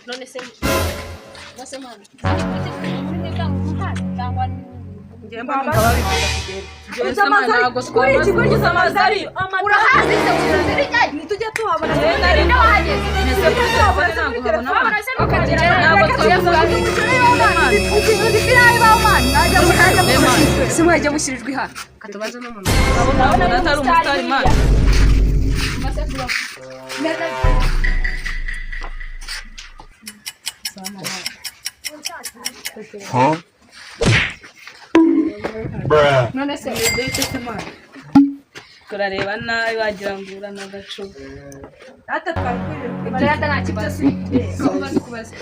none se bose mwana nigga umuhanda cyangwa ngemba n'abari kugenda ntabwo twabaza amazari urahazi se uzira ijyaye nitujye tuhabona nari ndahageze nese tuhabona ntabwo habona se mukagera ntabwo twavuga ibirayi b'amani najya mushyirijwe se mwajya mushyirijwe hano katubaza no mu nabona atari umusitari mani maze kuba Huh? Bruh. none se ndetse mani kurareba nabi wagira ngo urana gacu ata twakwiriye barata nta kibazo kubaza kubaza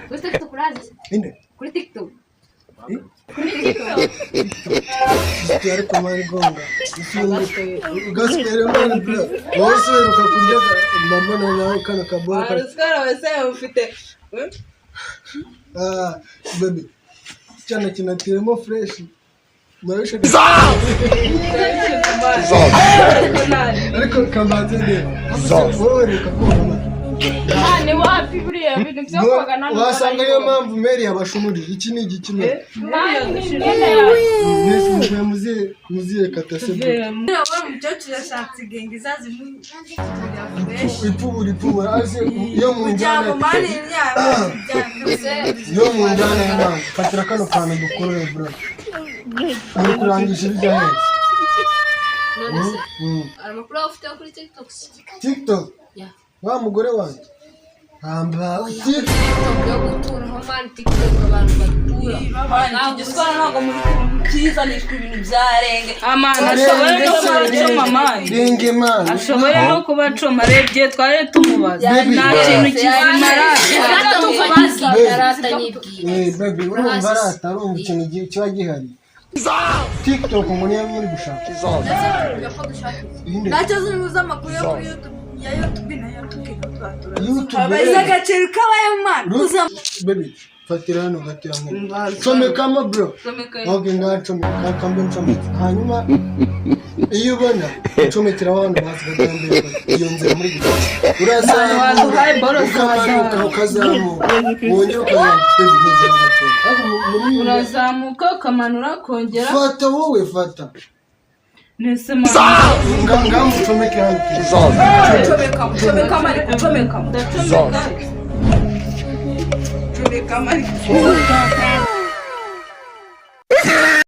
gusa TikTok urazi inde kuri TikTok yari kumara gonga ugasubira muri bro wose uruka kurya mama nawe kana kabora aruscara wese ufite baby cyane kinatiremo fresh marusha ariko kabanze ne wowe reka koga ni wapi buriya bintu byo kogana wasanga iyo mpamvu Mary yabashumuri iki ni igikino muziye katase ipfubura aze iyo mu njyana y'imana fatira kano kantu dukoreye bro ni kurangisha ibijya neza amakuru ufite kuri TikTok ya wa mugore wanjye hamba TikTok yo guturaho man TikTok abantu batura igiswara ntabwo muri kizanishwa ibintu byarenge amana ashobora no kubacoma mani ringe man ashobora no kubacoma rebye twari tumubaza nta kintu kizima baby urumva arata urumva ikintu kiba gihari TikTok umuntu yari muri gushaka nacyo zinuza amakuru yo kuri YouTube ya YouTube na YouTube YouTube agaciro k'abayamana baby fatira hano gatira mu comekamo bro okay ngacomeka kambe ncomeka hanyuma iyo ubona ncomekera abantu basigaye iyo nzira muri gushaka urazamuka ukazamuka wongera ukazamuka urazamuka ukamanura kongera fata wowe fata nese ngamucomeke hano comeka mari comeka ndacomeka